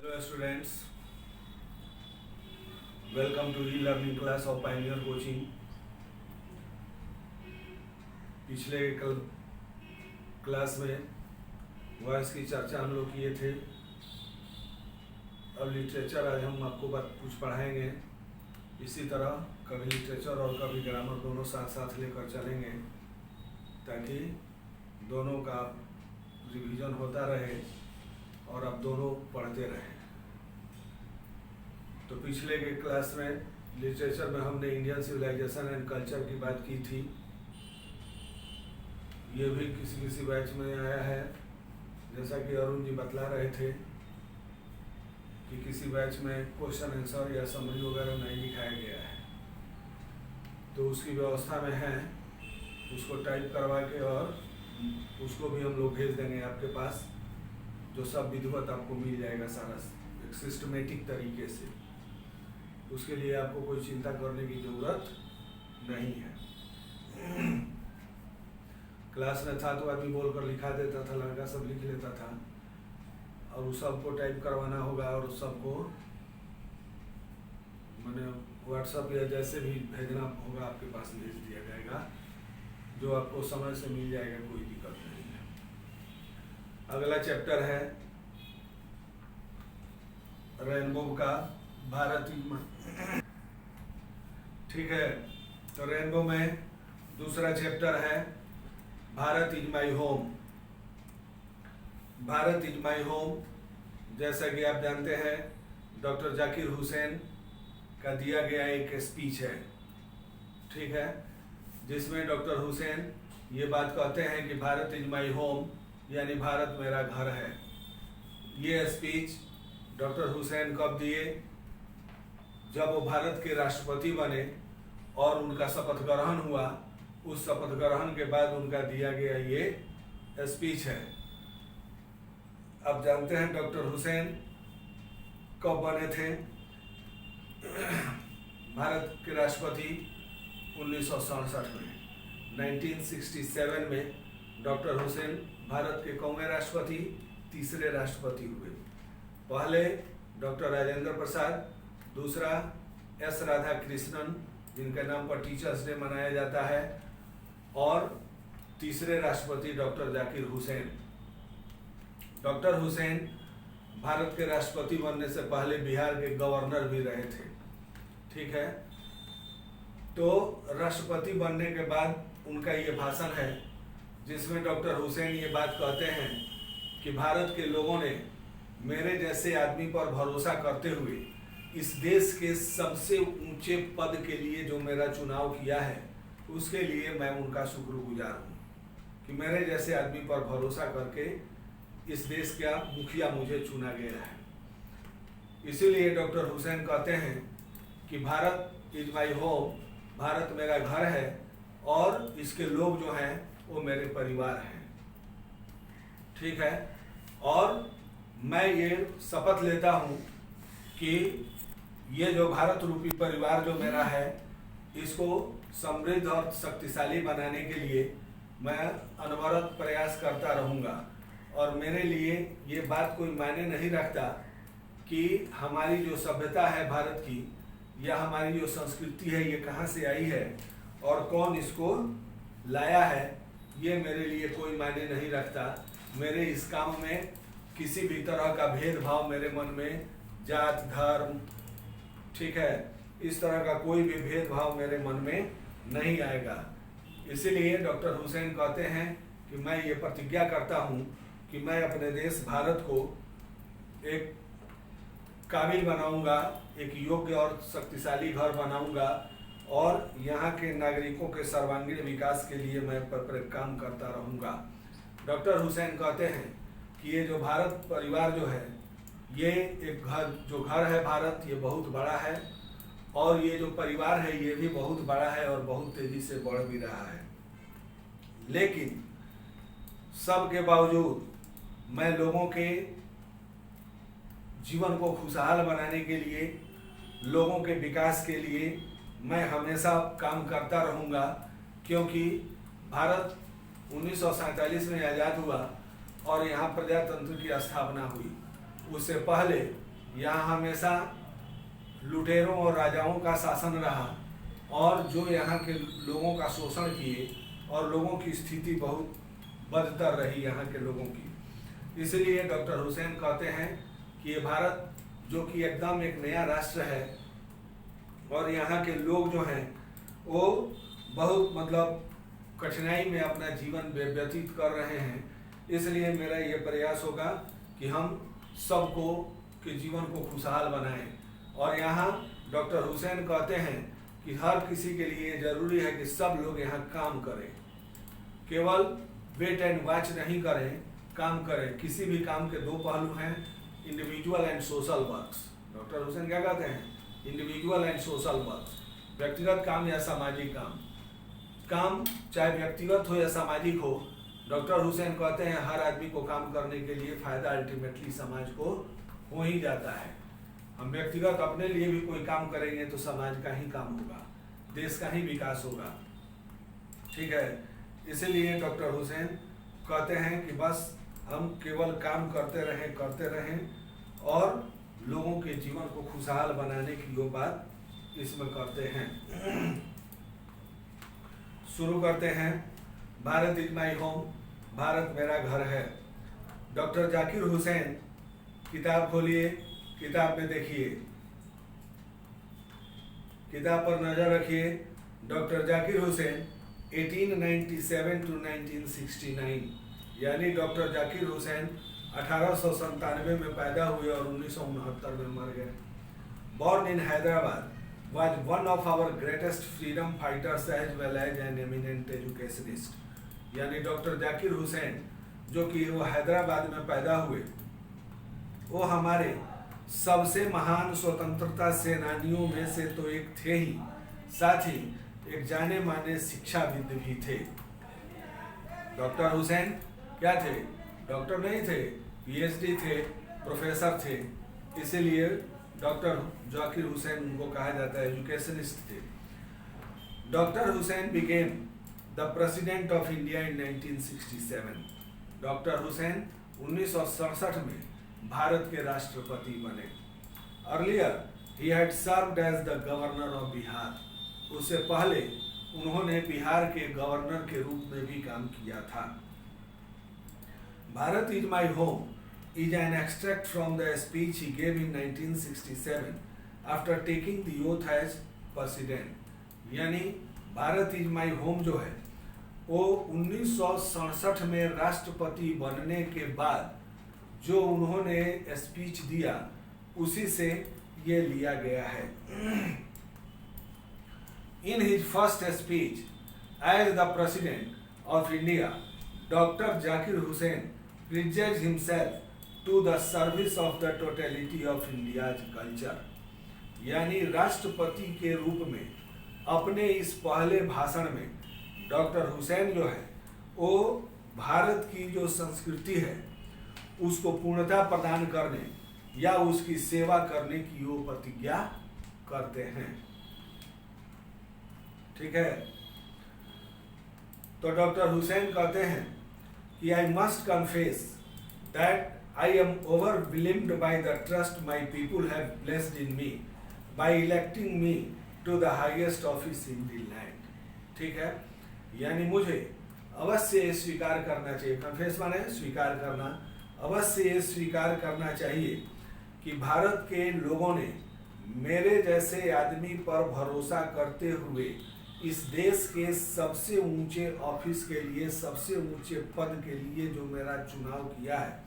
Hello students, welcome to e-learning class of Pioneer Coaching। पिछले class में voice की चर्चा हम लोग किए थे। अब लिटरेचर आज हम आपको कुछ पढ़ाएंगे। इसी तरह कभी लिटरेचर और कभी ग्रामर दोनों साथ साथ लेकर चलेंगे ताकि दोनों का रिवीजन होता रहे और आप दोनों पढ़ते रहें। तो पिछले के क्लास में लिटरेचर में हमने इंडियन सिविलाइजेशन एंड कल्चर की बात की थी। ये भी किसी किसी बैच में आया है, जैसा कि अरुण जी बतला रहे थे कि किसी बैच में क्वेश्चन आंसर या समरी वगैरह नहीं दिखाया गया है, तो उसकी व्यवस्था में है। उसको टाइप करवा के और उसको भी हम लोग भेज देंगे आपके पास, जो सब विधिवत आपको मिल जाएगा सारा एक सिस्टमेटिक तरीके से। उसके लिए आपको कोई चिंता करने की ज़रूरत नहीं है। क्लास में था तो आदमी बोलकर लिखा देता था, लड़का सब लिख लेता था, और उस सबको टाइप करवाना होगा और उस सबको मैंने व्हाट्सएप या जैसे भी भेजना होगा आपके पास भेज दिया जाएगा, जो आपको समय से मिल जाएगा, कोई दिक्कत नहीं है। अगला चैप्टर है रेनबो का भारतीय। ठीक है, तो रेनबो में दूसरा चैप्टर है Bharat is my home. Bharat is my home, जैसा कि आप जानते हैं, डॉक्टर जाकिर हुसैन का दिया गया एक स्पीच है। ठीक है, जिसमें डॉक्टर हुसैन ये बात कहते हैं कि भारत इज माई होम, यानी भारत मेरा घर है। ये स्पीच डॉक्टर हुसैन कब दिए? जब वो भारत के राष्ट्रपति बने और उनका शपथ ग्रहण हुआ। उस शपथ ग्रहण के बाद उनका दिया गया ये स्पीच है। अब जानते हैं डॉक्टर हुसैन कब बने थे भारत के राष्ट्रपति? 1967 में, 1967 में डॉक्टर हुसैन भारत के कौवे राष्ट्रपति? तीसरे राष्ट्रपति हुए। पहले डॉक्टर राजेंद्र प्रसाद, दूसरा एस राधाकृष्णन, जिनके नाम पर टीचर्स डे मनाया जाता है, और तीसरे राष्ट्रपति डॉक्टर जाकिर हुसैन। डॉक्टर हुसैन भारत के राष्ट्रपति बनने से पहले बिहार के गवर्नर भी रहे थे। ठीक है, तो राष्ट्रपति बनने के बाद उनका ये भाषण है, जिसमें डॉक्टर हुसैन ये बात कहते हैं कि भारत के लोगों ने मेरे जैसे आदमी पर भरोसा करते हुए इस देश के सबसे ऊंचे पद के लिए जो मेरा चुनाव किया है, उसके लिए मैं उनका शुक्रगुजार हूँ कि मेरे जैसे आदमी पर भरोसा करके इस देश का मुखिया मुझे चुना गया है। इसीलिए डॉक्टर हुसैन कहते हैं कि Bharat is my home, Bharat मेरा घर है और इसके लोग जो हैं वो मेरे परिवार हैं। ठीक है, और मैं ये शपथ लेता हूँ कि ये जो भारत रूपी परिवार जो मेरा है, इसको समृद्ध और शक्तिशाली बनाने के लिए मैं अनवरत प्रयास करता रहूँगा। और मेरे लिए ये बात कोई मायने नहीं रखता कि हमारी जो सभ्यता है भारत की, या हमारी जो संस्कृति है, ये कहाँ से आई है और कौन इसको लाया है, ये मेरे लिए कोई मायने नहीं रखता। मेरे इस काम में किसी भी तरह का भेदभाव मेरे मन में, जात धर्म, ठीक है, इस तरह का कोई भी भेदभाव मेरे मन में नहीं आएगा। इसीलिए डॉक्टर हुसैन कहते हैं कि मैं ये प्रतिज्ञा करता हूँ कि मैं अपने देश भारत को एक काबिल बनाऊंगा, एक योग्य और शक्तिशाली घर बनाऊंगा, और यहाँ के नागरिकों के सर्वांगीण विकास के लिए मैं काम करता रहूँगा। डॉक्टर हुसैन कहते हैं कि ये जो भारत परिवार जो है, ये एक घर है भारत, ये बहुत बड़ा है, और ये जो परिवार है ये भी बहुत बड़ा है और बहुत तेजी से बढ़ भी रहा है। लेकिन सब के बावजूद मैं लोगों के जीवन को खुशहाल बनाने के लिए, लोगों के विकास के लिए मैं हमेशा काम करता रहूँगा, क्योंकि भारत 1947 में आज़ाद हुआ और यहाँ प्रजातंत्र की स्थापना हुई। उससे पहले यहाँ हमेशा लुटेरों और राजाओं का शासन रहा और जो यहाँ के लोगों का शोषण किए और लोगों की स्थिति बहुत बदतर रही यहाँ के लोगों की। इसलिए डॉक्टर हुसैन कहते हैं कि ये भारत जो कि एकदम एक नया राष्ट्र है और यहाँ के लोग जो हैं वो बहुत मतलब कठिनाई में अपना जीवन व्यतीत कर रहे हैं, इसलिए मेरा ये प्रयास होगा कि हम सबको के जीवन को खुशहाल बनाएं। और यहाँ डॉक्टर हुसैन कहते हैं कि हर किसी के लिए ज़रूरी है कि सब लोग यहाँ काम करें, केवल वेट एंड वॉच नहीं करें, काम करें। किसी भी काम के दो पहलू हैं, individual and social works. Doctor Hussain क्या कहते हैं? इंडिविजुअल एंड सोशल वर्क्स, व्यक्तिगत काम या सामाजिक काम। काम चाहे व्यक्तिगत हो या सामाजिक हो, डॉक्टर हुसैन कहते हैं हर आदमी को काम करने के लिए फायदा अल्टीमेटली समाज को हो ही जाता है। हम व्यक्तिगत अपने लिए भी कोई काम करेंगे तो समाज का ही काम होगा, देश का ही विकास होगा। ठीक है, इसलिए डॉक्टर हुसैन कहते हैं कि बस हम केवल काम करते रहें और लोगों के जीवन को खुशहाल बनाने की वो बात इसमें करते हैं। शुरू करते हैं। Bharat is my home, Bharat मेरा घर है। डॉक्टर जाकिर हुसैन, किताब खोलिए, किताब में देखिए, किताब पर नजर रखिए। डॉक्टर जाकिर हुसैन 1897 to 1969, यानी डॉक्टर जाकिर हुसैन 1897 में पैदा हुए और 1969 में मर गए। Born in Hyderabad, was one of our greatest freedom fighters as well as an eminent educationist। यानी डॉक्टर जाकिर हुसैन जो कि वो हैदराबाद में पैदा हुए, वो हमारे सबसे महान स्वतंत्रता सेनानियों में से तो एक थे ही, साथ ही एक जाने माने शिक्षाविद भी थे। डॉक्टर हुसैन क्या थे? डॉक्टर नहीं थे, पीएचडी थे, प्रोफेसर थे, इसीलिए डॉक्टर जाकिर हुसैन उनको कहा जाता है, एजुकेशनिस्ट थे। Doctor Hussain became the president of India in 1967। Doctor Hussain 1967 में भारत के राष्ट्रपति बने। Earlier he had served as the governor of Bihar. उससे पहले उन्होंने बिहार के गवर्नर के रूप में भी काम किया था। Bharat is my home is an extract from the speech he gave in 1967 after taking the oath as president। यानी भारत इज माई होम जो है वो 1967 में राष्ट्रपति बनने के बाद जो उन्होंने स्पीच दिया उसी से ये लिया गया है। In his first speech as the president of India, Dr. Zakir Hussain pledged himself to the service of the totality of India's culture। यानी राष्ट्रपति के रूप में अपने इस पहले भाषण में डॉक्टर हुसैन जो है वो भारत की जो संस्कृति है उसको पूर्णता प्रदान करने या उसकी सेवा करने की वो प्रतिज्ञा करते हैं। ठीक है, तो डॉक्टर हुसैन कहते हैं कि I must confess that I am overwhelmed by the trust my people have placed in me by electing me to the highest office in the land। ठीक है, यानी मुझे अवश्य ये स्वीकार करना चाहिए, कन्फेस माने स्वीकार करना, अवश्य ये स्वीकार करना चाहिए कि भारत के लोगों ने मेरे जैसे आदमी पर भरोसा करते हुए इस देश के सबसे ऊंचे ऑफिस के लिए, सबसे ऊंचे पद के लिए जो मेरा चुनाव किया है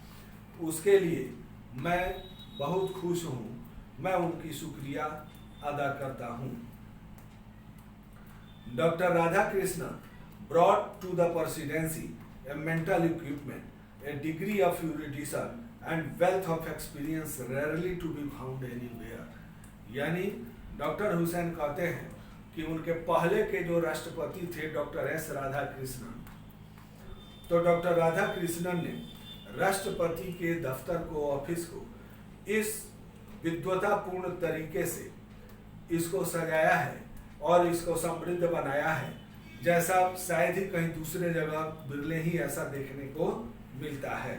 उसके लिए मैं बहुत खुश हूँ, मैं उनकी शुक्रिया अदा करता हूँ। Doctor Radha Krishna brought to the presidency a mental equipment, a degree of erudition and wealth of experience rarely to be found anywhere। यानी डॉक्टर हुसैन कहते हैं कि उनके पहले के जो राष्ट्रपति थे डॉक्टर एस राधा कृष्णन, तो डॉक्टर राधा कृष्णन ने राष्ट्रपति के दफ्तर को, ऑफिस को इस विद्वतापूर्ण तरीके से इसको सजाया है और इसको समृद्ध बनाया है जैसा शायद ही कहीं दूसरे जगह बिरले ही ऐसा देखने को मिलता है।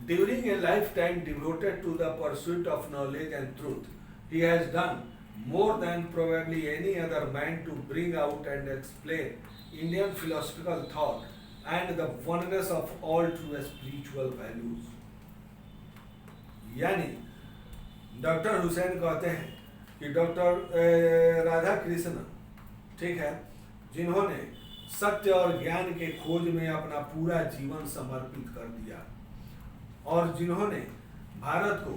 During a lifetime devoted to the pursuit of knowledge and truth, he has done more than probably any other man to bring out and explain Indian philosophical thought and the oneness of all true spiritual values. यानी doctor Hussain कहते हैं कि doctor Radha Krishna, ठीक है, जिन्होंने सत्य और ज्ञान के खोज में अपना पूरा जीवन समर्पित कर दिया और जिन्होंने भारत को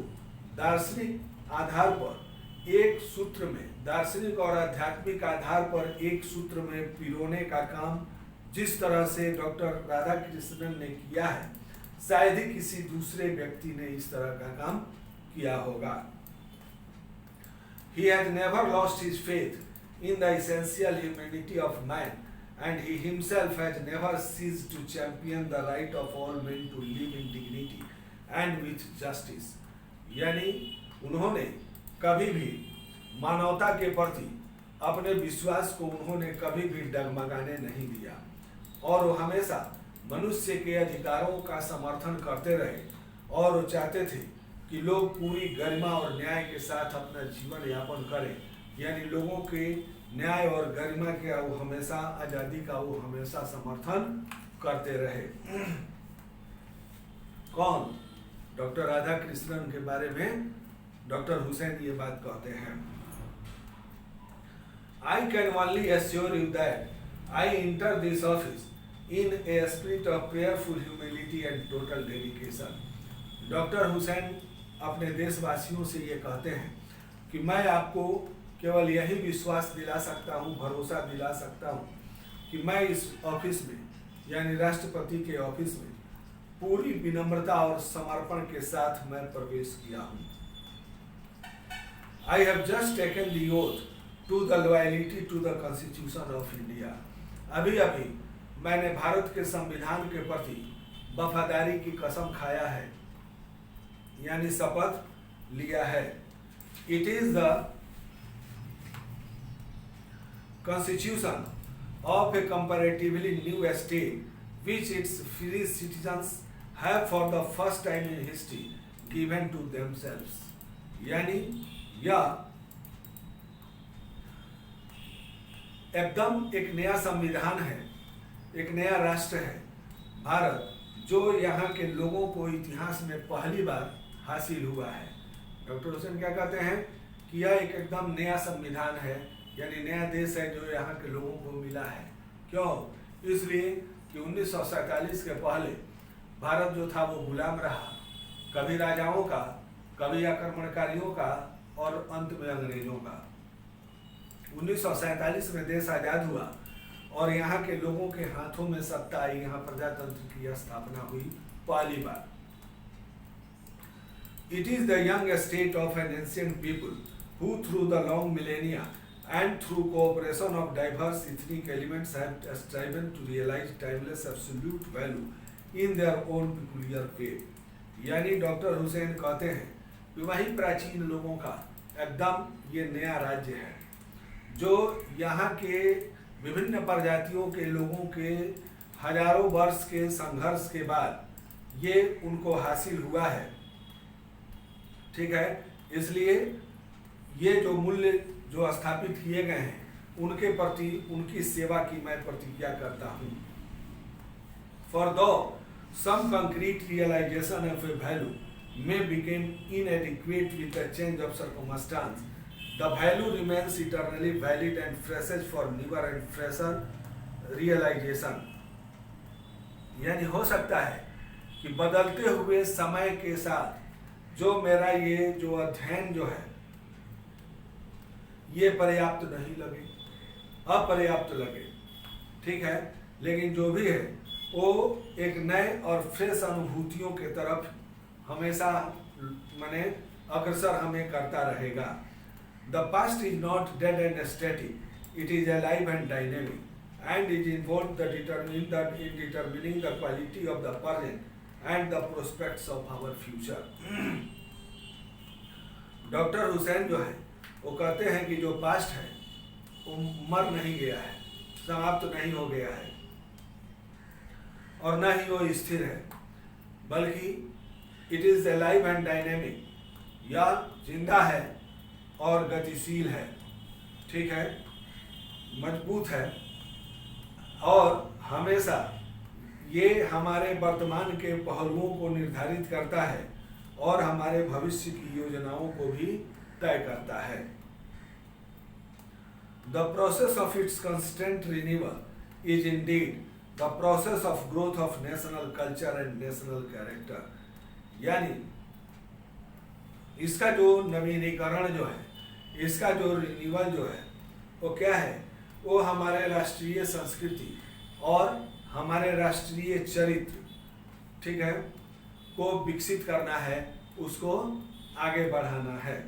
दार्शनिक आधार पर एक सूत्र में, दार्शनिक और आध्यात्मिक आधार पर एक सूत्र में पिरोने का काम जिस तरह से डॉक्टर राधा कृष्णन ने किया है, शायद ही किसी दूसरे व्यक्ति ने इस तरह का काम किया होगा। He has never lost his faith in the essential humanity of man, and he himself has never ceased to champion the right of all men to live in dignity and with justice. यानी उन्होंने कभी भी मानवता के प्रति अपने विश्वास को उन्होंने कभी भी डगमगाने नहीं दिया और वो हमेशा मनुष्य के अधिकारों का समर्थन करते रहे और वो चाहते थे कि लोग पूरी गरिमा और न्याय के साथ अपना जीवन यापन करें, यानी लोगों के न्याय और गरिमा के वो हमेशा, आज़ादी का वो हमेशा समर्थन करते रहे। कौन? डॉक्टर राधा कृष्णन के बारे में डॉक्टर हुसैन ये बात कहते हैं। I can only assure you that I enter this office in a spirit of prayerful humility and total dedication. Doctor Hussain अपने देशवासियों से ये कहते हैं कि मैं आपको केवल यही विश्वास दिला सकता हूँ, भरोसा दिला सकता हूँ कि मैं इस ऑफिस में, यानी राष्ट्रपति के ऑफिस में पूरी विनम्रता और समर्पण के साथ मैं प्रवेश किया हूँ। I have just taken the oath to the loyalty to the Constitution of India. अभी अभी मैंने भारत के संविधान के प्रति वफादारी की कसम खाया है, यानी शपथ लिया है। It is the constitution of a comparatively new state which its free citizens have for the first time in history given to themselves. यानी यह एकदम एक नया संविधान है, एक नया राष्ट्र है भारत, जो यहाँ के लोगों को इतिहास में पहली बार हासिल हुआ है। डॉक्टर हुसैन क्या कहते हैं कि यह एक एकदम नया संविधान है, यानी नया देश है जो यहाँ के लोगों को मिला है। क्यों? इसलिए कि 1947 के पहले भारत जो था वो गुलाम रहा, कभी राजाओं का, कभी आक्रमणकारियों का और अंत में अंग्रेजों का। 1947 में देश आज़ाद हुआ और यहाँ के लोगों के हाथों में सत्ता आई, यहाँ प्रजातंत्र की स्थापना हुई पहली बार। It is the young state of an ancient people who through the long millennia and through cooperation of diverse ethnic elements have striven to realize timeless absolute value in their own peculiar faith. यानी doctor Hussain कहते हैं कि वही प्राचीन लोगों का एकदम ये नया राज्य है जो यहाँ के विभिन्न प्रजातियों के लोगों के हजारों वर्ष के संघर्ष के बाद ये उनको हासिल हुआ है। ठीक है, इसलिए ये जो मूल्य जो स्थापित किए गए हैं उनके प्रति उनकी सेवा की मैं प्रतिज्ञा करता हूँ। For though some concrete realization of a value may become inadequate with the change of circumstance, the value remains eternally valid and freshes for newer and fresher realization. यानी हो सकता है कि बदलते हुए समय के साथ जो मेरा ये जो अध्ययन जो है ये पर्याप्त नहीं लगे, अपर्याप्त लगे, ठीक है, लेकिन जो भी है वो एक नए और फ्रेश अनुभूतियों के तरफ हमेशा माने अग्रसर हमें करता रहेगा। The past is not dead and static; it is alive and dynamic, and is involved in determining the quality of the present and the prospects of our future. Doctor Hussain जो है वो कहते हैं कि जो पास्ट है वो मर नहीं गया है, समाप्त नहीं हो गया है और न ही वो स्थिर है, बल्कि it is alive and dynamic, यह जिंदा है और गतिशील है, ठीक है, मजबूत है और हमेशा ये हमारे वर्तमान के पहलुओं को निर्धारित करता है और हमारे भविष्य की योजनाओं को भी तय करता है। The process of its constant renewal is indeed the process of growth of national culture and national character। यानी इसका जो नवीनीकरण जो है, इसका जो रिन्यूअल जो है, वो क्या है? वो हमारे राष्ट्रीय संस्कृति और हमारे राष्ट्रीय चरित्र, ठीक है, को विकसित करना है, उसको आगे बढ़ाना है।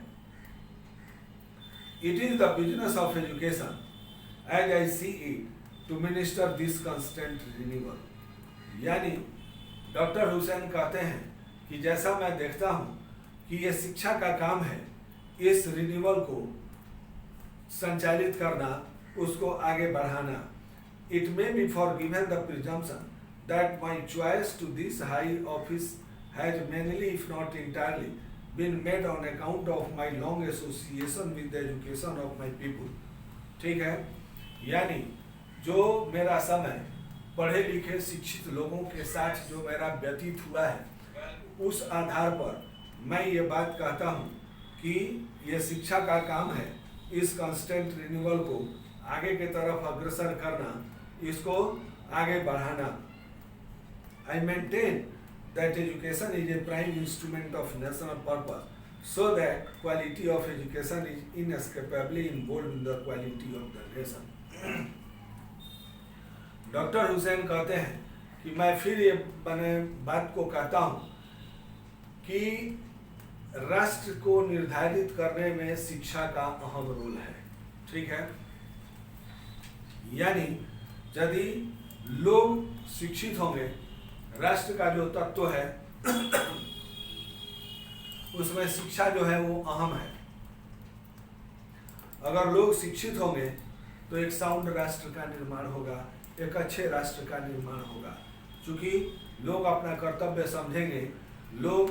It is the business of education, as I see it, to minister this constant renewal। यानी डॉक्टर हुसैन कहते हैं कि जैसा मैं देखता हूँ कि ये शिक्षा का काम है इस रिन्यूअल को संचालित करना, उसको आगे बढ़ाना। It may be forgiven the presumption that my choice to this high office has mainly, if not entirely, been made on account of my long association with the education of my people। ठीक है, यानी जो मेरा समय पढ़े लिखे शिक्षित लोगों के साथ जो मेरा व्यतीत हुआ है, उस आधार पर मैं ये बात कहता हूँ कि ये शिक्षा का काम है इस कांस्टेंट रिन्यूअल को आगे के तरफ अग्रसर करना, इसको आगे बढ़ाना। I maintain that education is a prime instrument of national purpose, so that quality of education is inescapably involved in the quality of the nation। Doctor Hussain कहते हैं कि मैं फिर ये बात को कहता हूँ कि राष्ट्र को निर्धारित करने में शिक्षा का अहम रोल है, ठीक है। यानी यदि लोग शिक्षित होंगे, राष्ट्र का जो तत्व है उसमें शिक्षा जो है वो अहम है। अगर लोग शिक्षित होंगे तो एक साउंड राष्ट्र का निर्माण होगा, एक अच्छे राष्ट्र का निर्माण होगा। क्योंकि लोग अपना कर्तव्य समझेंगे, लोग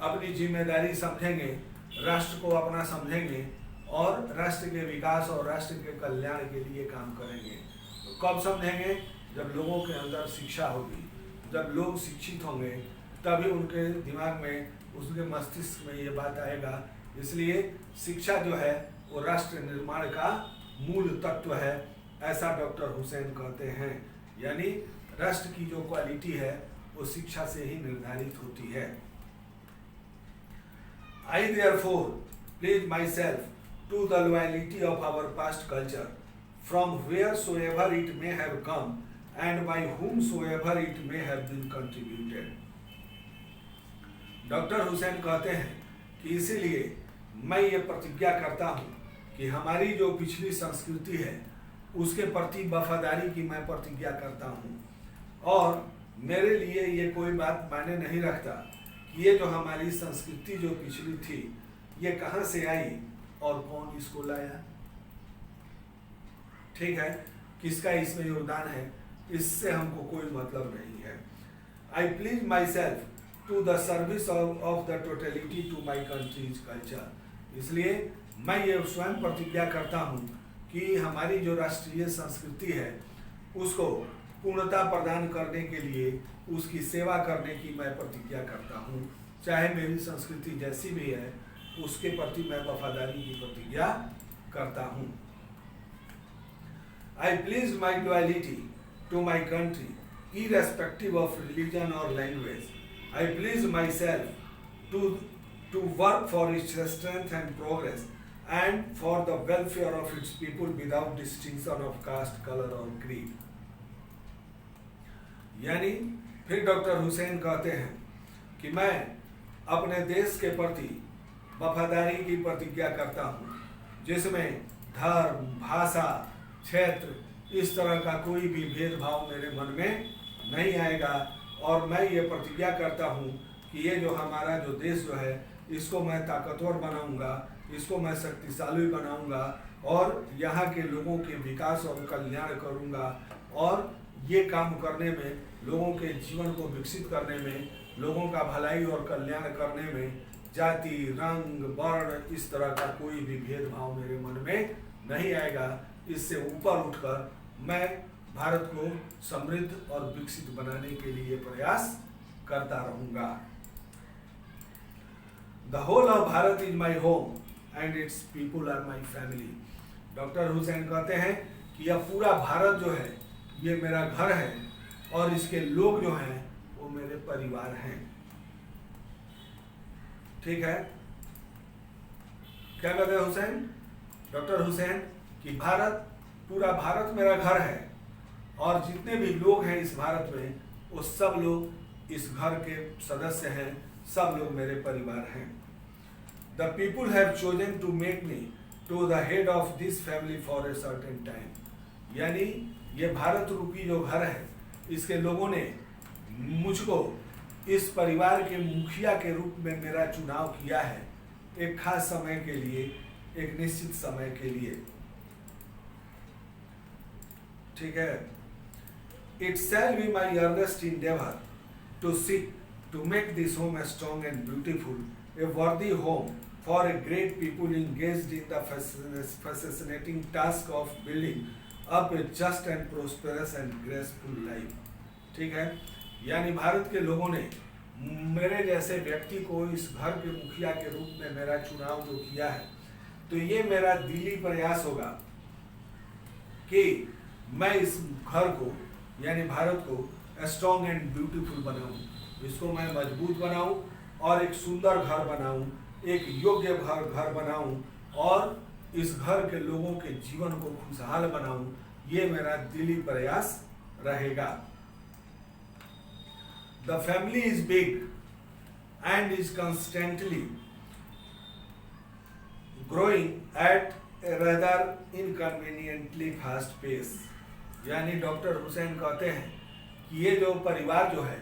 अपनी जिम्मेदारी समझेंगे, राष्ट्र को अपना समझेंगे और राष्ट्र के विकास और राष्ट्र के कल्याण के लिए काम करेंगे। तो कब समझेंगे? जब लोगों के अंदर शिक्षा होगी। जब लोग शिक्षित होंगे तभी उनके दिमाग में, उसके मस्तिष्क में ये बात आएगा। इसलिए शिक्षा जो है वो राष्ट्र निर्माण का मूल तत्व है, ऐसा डॉक्टर हुसैन कहते हैं। यानी राष्ट्र की जो क्वालिटी है वो शिक्षा से ही निर्धारित होती है। I therefore pledge myself to the loyalty of our past culture, from wheresoever it may have come and by whomsoever it may have been contributed। Doctor Hussain कहते हैं कि इसीलिए मैं ये प्रतिज्ञा करता हूँ कि हमारी जो पिछली संस्कृति है उसके प्रति वफादारी की मैं प्रतिज्ञा करता हूँ। और मेरे लिए ये कोई बात मायने नहीं रखता कि ये जो हमारी संस्कृति जो पिछली थी ये कहाँ से आई और कौन इसको लाया, ठीक है, किसका इसमें योगदान है, इससे हमको कोई मतलब नहीं है। I pledge myself to the service of the totality to my country's culture। इसलिए मैं ये स्वयं प्रतिज्ञा करता हूँ कि हमारी जो राष्ट्रीय संस्कृति है उसको पूर्णता प्रदान करने के लिए उसकी सेवा करने की मैं प्रतिज्ञा करता हूँ। चाहे मेरी संस्कृति जैसी भी है उसके प्रति मैं वफादारी की प्रतिज्ञा करता हूँ। I pledge my loyalty to my country, irrespective of religion or language। I pledge myself to work for its strength and progress and for the welfare of its people without distinction of caste, color or creed। यानी फिर doctor Hussain कहते हैं कि मैं अपने देश के प्रति वफादारी की प्रतिज्ञा करता हूँ, जिसमें धर्म, भाषा, क्षेत्र इस तरह का कोई भी भेदभाव मेरे मन में नहीं आएगा। और मैं ये प्रतिज्ञा करता हूँ कि ये जो हमारा जो देश जो है इसको मैं ताकतवर बनाऊंगा, इसको मैं शक्तिशाली बनाऊंगा और यहाँ के लोगों के विकास और कल्याण करूंगा। और ये काम करने में, लोगों के जीवन को विकसित करने में लोगों का भलाई और कल्याण करने में जाति, रंग, वर्ण इस तरह का कोई भी भेदभाव मेरे मन में नहीं आएगा। इससे ऊपर उठकर मैं भारत को समृद्ध और विकसित बनाने के लिए प्रयास करता रहूंगा। The whole of Bharat is my home and its people are my family. Doctor Hussain कहते हैं कि यह पूरा भारत जो है ये मेरा घर है और इसके लोग जो हैं वो मेरे परिवार हैं। ठीक है, क्या कहते हैं हुसैन, डॉक्टर हुसैन कि भारत, पूरा भारत मेरा घर है और जितने भी लोग हैं इस भारत में वो सब लोग इस घर के सदस्य हैं, सब लोग मेरे परिवार हैं। The people have chosen to make me to the head of this family for a certain time. यानी ये भारत रूपी जो घर है इसके लोगों ने मुझको इस परिवार के मुखिया के रूप में मेरा चुनाव किया है, एक खास समय के लिए, एक निश्चित समय के लिए। ठीक है, it shall be my earnest endeavour to seek to make this home a strong and beautiful, a worthy home for a great people engaged in the fascinating task of building up a just and prosperous and graceful life. ठीक है, यानी भारत के लोगों ने मेरे जैसे व्यक्ति को इस घर के मुखिया के रूप में मेरा चुनाव जो किया है, तो ये मेरा दिली प्रयास होगा कि मैं इस घर को यानी भारत को स्ट्रॉन्ग एंड ब्यूटीफुल बनाऊं, इसको मैं मजबूत बनाऊं और एक सुंदर घर बनाऊं, एक योग्य घर बनाऊं और इस घर के लोगों के जीवन को खुशहाल बनाऊं, ये मेरा दिली प्रयास रहेगा। The family is big and is constantly growing at a rather inconveniently fast pace। यानी डॉक्टर हुसैन कहते हैं कि ये जो परिवार जो है,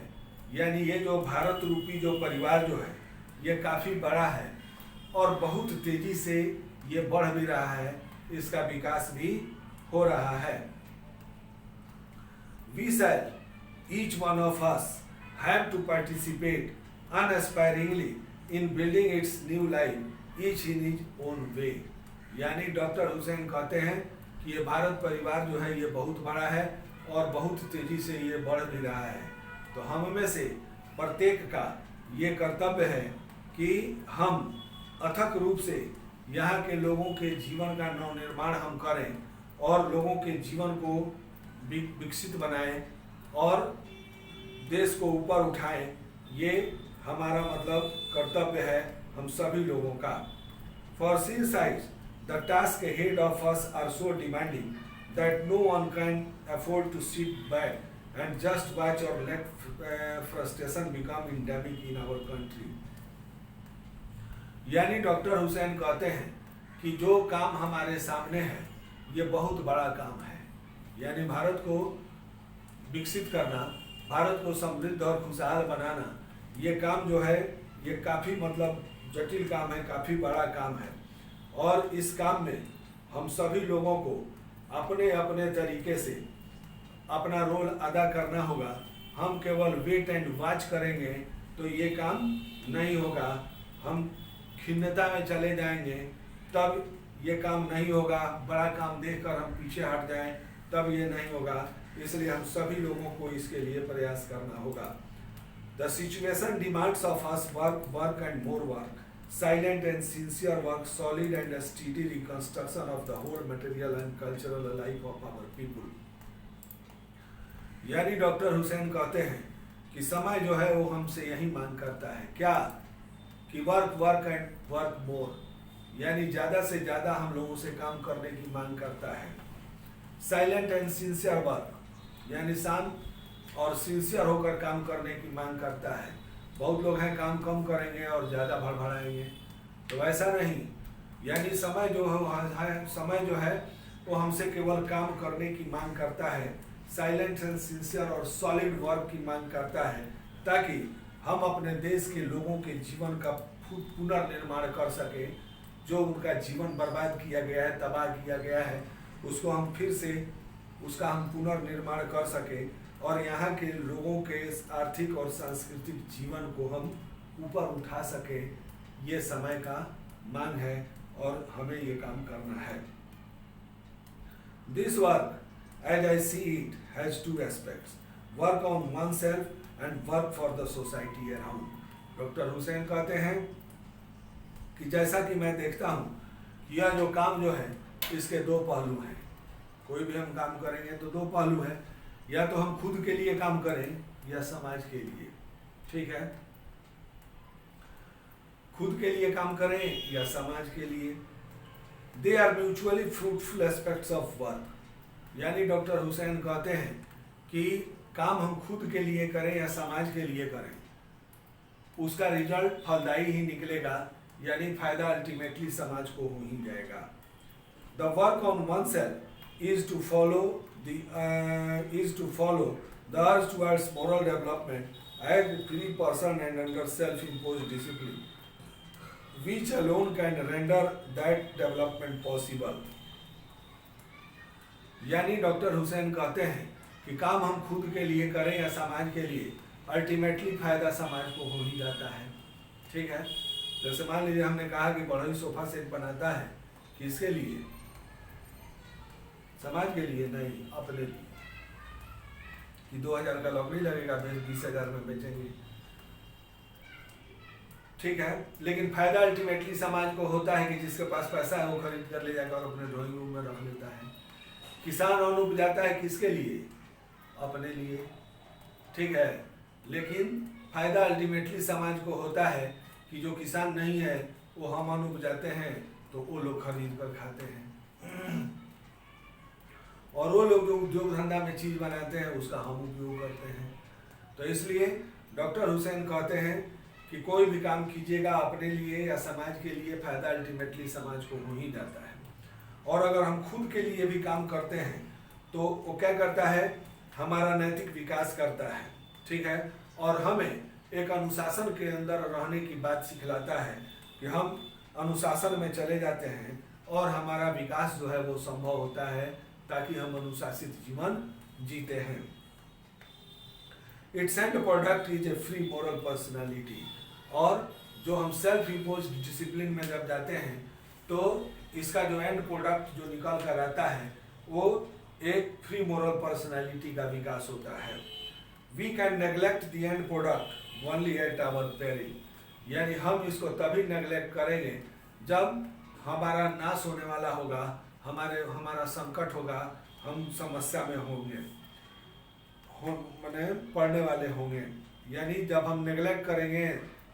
यानी ये जो भारत रूपी जो परिवार जो है ये काफ़ी बड़ा है और बहुत तेज़ी से ये बढ़ भी रहा है, इसका विकास भी हो रहा है। We shall each one of us have to participate unaspiringly in building its new life, each in his own way। यानी डॉक्टर हुसैन कहते हैं कि ये भारत परिवार जो है ये बहुत बड़ा है और बहुत तेजी से ये बढ़ भी रहा है, तो हम में से प्रत्येक का ये कर्तव्य है कि हम अथक रूप से यहाँ के लोगों के जीवन का नवनिर्माण हम करें और लोगों के जीवन को विकसित बनाएं और देश को ऊपर उठाएं। ये हमारा मतलब कर्तव्य है हम सभी लोगों का। For since the task ahead of us are so demanding that no one can afford to sit back and just watch or let frustration become endemic in our country। यानी डॉक्टर हुसैन कहते हैं कि जो काम हमारे सामने है ये बहुत बड़ा काम है, यानी भारत को विकसित करना, भारत को समृद्ध और खुशहाल बनाना, ये काम जो है ये काफ़ी मतलब जटिल काम है, काफ़ी बड़ा काम है और इस काम में हम सभी लोगों को अपने अपने तरीके से अपना रोल अदा करना होगा। हम केवल वेट एंड वॉच करेंगे तो ये काम नहीं होगा, हम खिन्नता में चले जाएंगे तब ये काम नहीं होगा, बड़ा काम देखकर हम पीछे हट जाएं तब ये नहीं होगा, इसलिए हम सभी लोगों को इसके लिए प्रयास करना होगा। The situation demands of us work and more work, silent and sincere work, solid and steady reconstruction of the whole material and cultural life of our people। यानी डॉक्टर हुसैन कहते हैं कि समय जो है वो हमसे यही मांग करता है, क्या कि वर्क एंड वर्क मोर, यानी ज़्यादा से ज़्यादा हम लोगों से काम करने की मांग करता है। साइलेंट एंड सिंसियर वर्क, यानी शांत और सिंसियर होकर काम करने की मांग करता है। बहुत लोग हैं काम कम करेंगे और ज़्यादा भड़बड़ाएंगे, तो ऐसा नहीं, यानी समय जो है वो हमसे केवल काम करने की मांग करता है, साइलेंट एंड सिंसियर और सॉलिड वर्क की मांग करता है, ताकि हम अपने देश के लोगों के जीवन का पुनर्निर्माण कर सकें। जो उनका जीवन बर्बाद किया गया है, तबाह किया गया है, उसको हम फिर से उसका हम पुनर्निर्माण कर सकें और यहाँ के लोगों के आर्थिक और सांस्कृतिक जीवन को हम ऊपर उठा सके, ये समय का मांग है और हमें ये काम करना है। This work, as I see it, has two aspects: work on oneself and work for the society around. Doctor Hussain कहते हैं कि जैसा कि मैं देखता हूँ कि यह जो काम जो है इसके दो पहलू हैं। कोई भी हम काम करेंगे तो दो पहलू है, या तो हम खुद के लिए काम करें या समाज के लिए। ठीक है, खुद के लिए काम करें या समाज के लिए। They are mutually fruitful aspects of work. यानी डॉक्टर हुसैन कहते हैं कि काम हम खुद के लिए करें या समाज के लिए करें, उसका रिजल्ट फलदायी ही निकलेगा, यानी फायदा अल्टीमेटली समाज को हो ही जाएगा। The work on one self is to follow the urge towards moral development as a free person and under self-imposed discipline, which alone can render that development possible. यानी डॉक्टर हुसैन कहते हैं कि काम हम खुद के लिए करें या समाज के लिए, अल्टीमेटली फायदा समाज को हो ही जाता है। ठीक है, जैसे मान लीजिए हमने कहा कि बढ़ई सोफा सेट बनाता है, किसके लिए? समाज के लिए नहीं, अपने लिए। कि 2000 का लॉकरी लगेगा, 20,000 में बेचेंगे। ठीक है, लेकिन फायदा अल्टीमेटली समाज को होता है कि जिसके पास पैसा है वो खरीद कर ले जाकर अपने ड्राइंग रूम में रख लेता है। किसान अन्न उपजाता है किसके लिए? अपने लिए। ठीक है, लेकिन फायदा अल्टीमेटली समाज को होता है कि जो किसान नहीं है वो हम अन्न उपजाते हैं तो वो लोग खरीद कर खाते हैं, और वो लोग जो उद्योग धंधा में चीज बनाते हैं उसका हम उपयोग करते हैं। तो इसलिए डॉक्टर हुसैन कहते हैं कि कोई भी काम कीजिएगा अपने लिए या समाज के लिए, फायदा अल्टीमेटली समाज को हो ही जाता है। और अगर हम खुद के लिए भी काम करते हैं तो वो क्या करता है? हमारा नैतिक विकास करता है। ठीक है, और हमें एक अनुशासन के अंदर रहने की बात सिखलाता है कि हम अनुशासन में चले जाते हैं और हमारा विकास जो है वो संभव होता है, ताकि हम अनुशासित जीवन जीते हैं। It's and product is a free moral personality. और जो हम सेल्फ इम्पोज डिसिप्लिन में जब जाते हैं तो इसका जो एंड प्रोडक्ट जो निकल कर आता है वो एक फ्री मोरल पर्सनालिटी का विकास होता है। We can neglect the end product only at our peril. यानी हम इसको तभी नेग्लेक्ट करेंगे जब हमारा नाश होने वाला होगा, हमारा संकट होगा, हम समस्या में होंगे, माने पढ़ने वाले होंगे। यानी जब हम नेग्लेक्ट करेंगे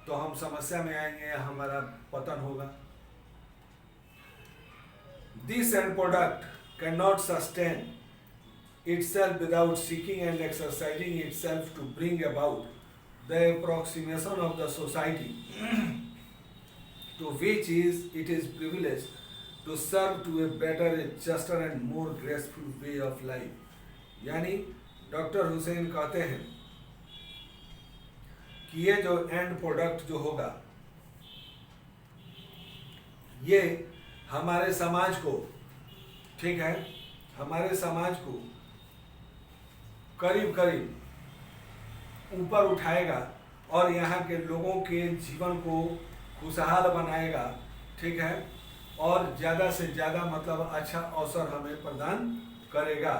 तो हम समस्या में आएंगे या हमारा पतन होगा। This and product can not sustain itself without seeking and exercising itself to bring about the approximation of the society to which it is privileged to serve to a better, a juster and more graceful way of life। यानी doctor Hussain कहते हैं कि ये जो and product जो होगा ये हमारे समाज को, ठीक है, हमारे समाज को करीब करीब ऊपर उठाएगा और यहाँ के लोगों के जीवन को खुशहाल बनाएगा। ठीक है, और ज़्यादा से ज़्यादा मतलब अच्छा अवसर हमें प्रदान करेगा।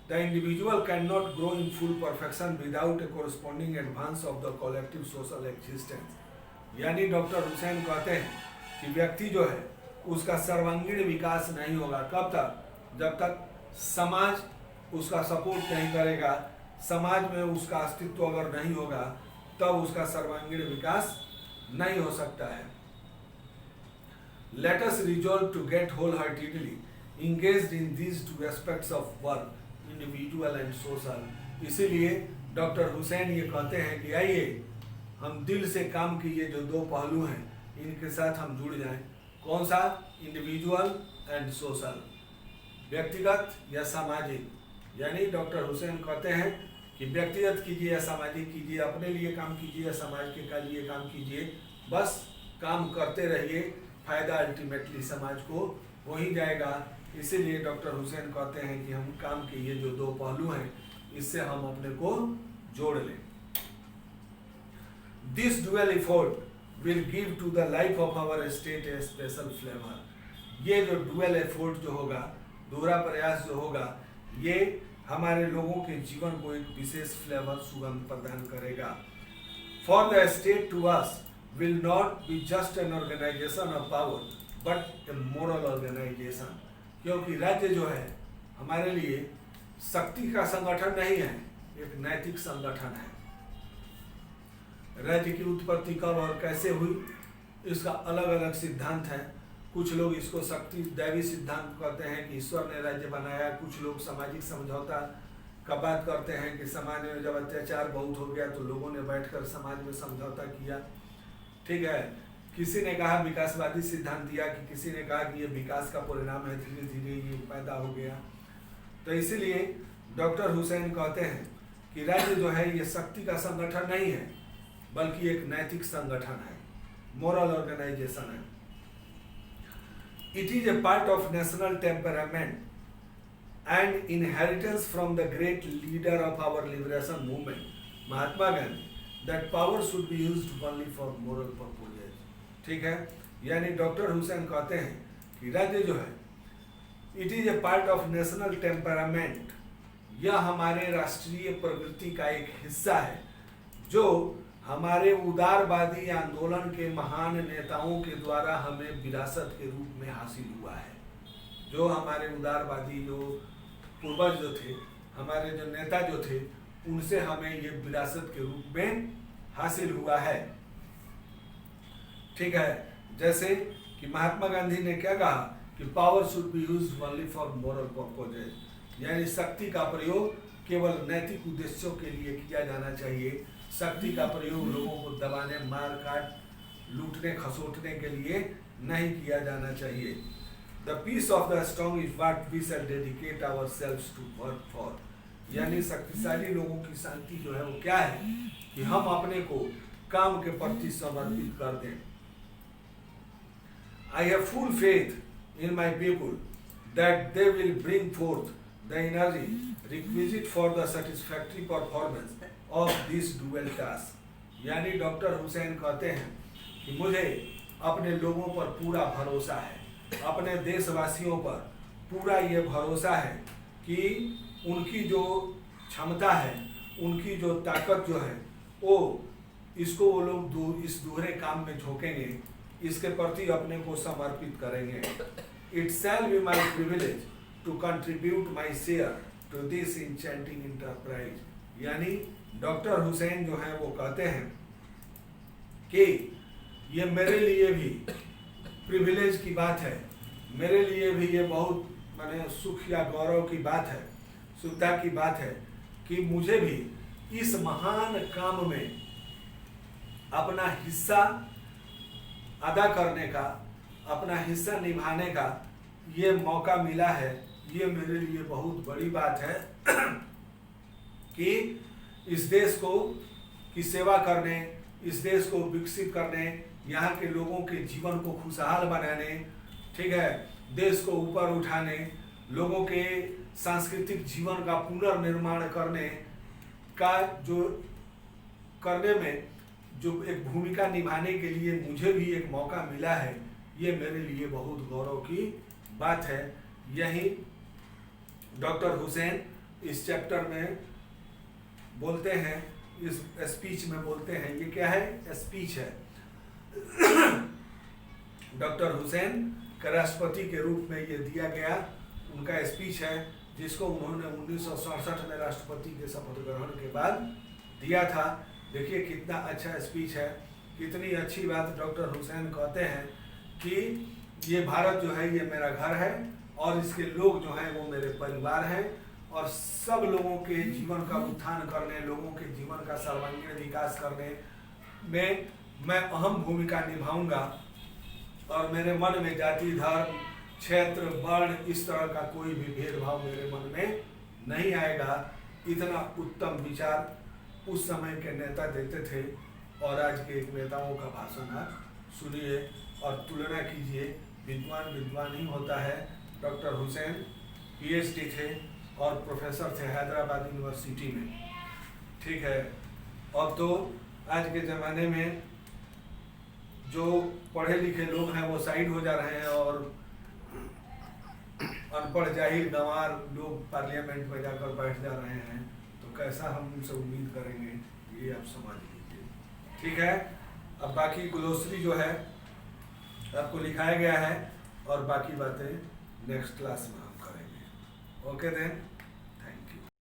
The individual can not grow in full perfection without A corresponding advance of the collective social existence. यानी डॉक्टर हुसैन कहते हैं कि व्यक्ति जो है उसका सर्वांगीण विकास नहीं होगा। कब तक? जब तक समाज उसका सपोर्ट नहीं करेगा, समाज में उसका अस्तित्व अगर नहीं होगा तब उसका सर्वांगीण विकास नहीं हो सकता है। Let us resolve to get wholeheartedly engaged in these two aspects of work, individual and social। इसीलिए डॉक्टर हुसैन ये कहते हैं कि आइए हम दिल से काम की ये जो दो पहलू हैं इनके साथ हम जुड़ जाएं। कौन सा? इंडिविजुअल एंड सोशल, व्यक्तिगत या सामाजिक। यानी डॉक्टर हुसैन कहते हैं कि व्यक्तिगत कीजिए या सामाजिक कीजिए, अपने लिए काम कीजिए या समाज के लिए काम कीजिए, बस काम करते रहिए, फायदा अल्टीमेटली समाज को हो ही जाएगा। इसीलिए डॉक्टर हुसैन कहते हैं कि हम काम के ये जो दो पहलू हैं इससे हम अपने को जोड़ लें। This dual effort will give to the life of our state a special flavour. ये जो डुअल एफर्ट जो होगा, दोहरा प्रयास जो होगा, ये हमारे लोगों के जीवन को एक विशेष फ्लेवर, सुगंध प्रदान करेगा। For the state to us will not be just an organisation of power but a moral organisation. क्योंकि राज्य जो है हमारे लिए शक्ति का संगठन नहीं है, एक नैतिक संगठन है। राज्य की उत्पत्ति कब और कैसे हुई, इसका अलग अलग सिद्धांत है। कुछ लोग इसको शक्ति दैवी सिद्धांत कहते हैं कि ईश्वर ने राज्य बनाया। कुछ लोग सामाजिक समझौता का बात करते हैं कि समाज में जब अत्याचार बहुत हो गया तो लोगों ने बैठकर समाज में समझौता किया। ठीक है, किसी ने कहा विकासवादी सिद्धांत दिया, कि किसी ने कहा कि ये विकास का परिणाम है, धीरे धीरे ये पैदा हो गया। तो इसीलिए डॉक्टर हुसैन कहते हैं कि राज्य जो है ये शक्ति का संगठन नहीं है, बल्कि एक नैतिक संगठन है, मोरल ऑर्गेनाइजेशन है। It is a part of national temperament and inheritance from the great leader of our liberation movement Mahatma Gandhi, that power should be used only for moral purposes. ठीक है, यानी डॉक्टर हुसैन कहते हैं कि राज्य जो है it is a part of national temperament, यह हमारे राष्ट्रीय प्रवृत्ति का एक हिस्सा है जो हमारे उदारवादी आंदोलन के महान नेताओं के द्वारा हमें विरासत के रूप में हासिल हुआ है। जो हमारे उदारवादी जो पूर्वज जो थे, हमारे जो नेता जो थे, उनसे हमें ये विरासत के रूप में हासिल हुआ है। ठीक है, जैसे कि महात्मा गांधी ने क्या कहा कि power should be used only for moral purposes, यानी शक्ति का प्रयोग केवल नैतिक उद्देश्यों के लिए किया जाना चाहिए। शक्ति का प्रयोग लोगों को दबाने, मार काट, लूटने खसोटने के लिए नहीं किया जाना चाहिए। The peace of the strong is what we shall dedicate ourselves to work for, यानी शक्तिशाली लोगों की शांति जो है वो क्या है कि हम अपने को काम के प्रति समर्पित कर दें। I have full faith in my people that they will bring forth the energy requisite for the satisfactory performance of this dual task। यानी डॉक्टर हुसैन कहते हैं कि मुझे अपने लोगों पर पूरा भरोसा है, अपने देशवासियों पर पूरा ये भरोसा है कि उनकी जो क्षमता है, उनकी जो ताकत जो है, वो लोग इस दूसरे काम में झोंकेंगे, इसके प्रति अपने को समर्पित करेंगे। It shall be my privilege to contribute my share to this enchanting enterprise. यानी डॉक्टर हुसैन जो है वो कहते हैं कि ये मेरे लिए भी प्रिविलेज की बात है, मेरे लिए भी ये बहुत माने सुख या गौरव की बात है, सुविधा की बात है कि मुझे भी इस महान काम में अपना हिस्सा अदा करने का, अपना हिस्सा निभाने का ये मौका मिला है। ये मेरे लिए बहुत बड़ी बात है कि इस देश को की सेवा करने, इस देश को विकसित करने, यहाँ के लोगों के जीवन को खुशहाल बनाने, ठीक है, देश को ऊपर उठाने, लोगों के सांस्कृतिक जीवन का पुनर्निर्माण करने का जो करने में जो एक भूमिका निभाने के लिए मुझे भी एक मौका मिला है, ये मेरे लिए बहुत गौरव की बात है। यही डॉक्टर हुसैन इस चैप्टर में बोलते हैं, इस स्पीच में बोलते हैं। ये क्या है? स्पीच है। डॉक्टर हुसैन का राष्ट्रपति के रूप में ये दिया गया उनका स्पीच है, जिसको उन्होंने 1967 में राष्ट्रपति के शपथ ग्रहण के बाद दिया था। देखिए कितना अच्छा स्पीच है, कितनी अच्छी बात डॉक्टर हुसैन कहते हैं कि ये भारत जो है ये मेरा घर है और इसके लोग जो हैं वो मेरे परिवार हैं, और सब लोगों के जीवन का उत्थान करने, लोगों के जीवन का सर्वांगीण विकास करने में मैं अहम भूमिका निभाऊंगा। और मेरे मन में जाति, धर्म, क्षेत्र, वर्ण इस तरह का कोई भी भेदभाव मेरे मन में नहीं आएगा। इतना उत्तम विचार उस समय के नेता देते थे, और आज के एक नेताओं का भाषण आप सुनिए और तुलना कीजिए। विद्वान विद्वान ही होता है। डॉक्टर हुसैन PhD थे, और प्रोफेसर थे हैदराबाद यूनिवर्सिटी में। ठीक है, अब तो आज के ज़माने में जो पढ़े लिखे लोग हैं वो साइड हो जा रहे हैं और अनपढ़ जाहिल गंवार लोग पार्लियामेंट में जाकर बैठ जा रहे हैं। तो कैसा हम उनसे उम्मीद करेंगे, ये आप समझ लीजिए। ठीक है, अब बाकी ग्लोसरी जो है आपको लिखाया गया है और बाकी बातें नेक्स्ट क्लास में हम करेंगे। Okay then.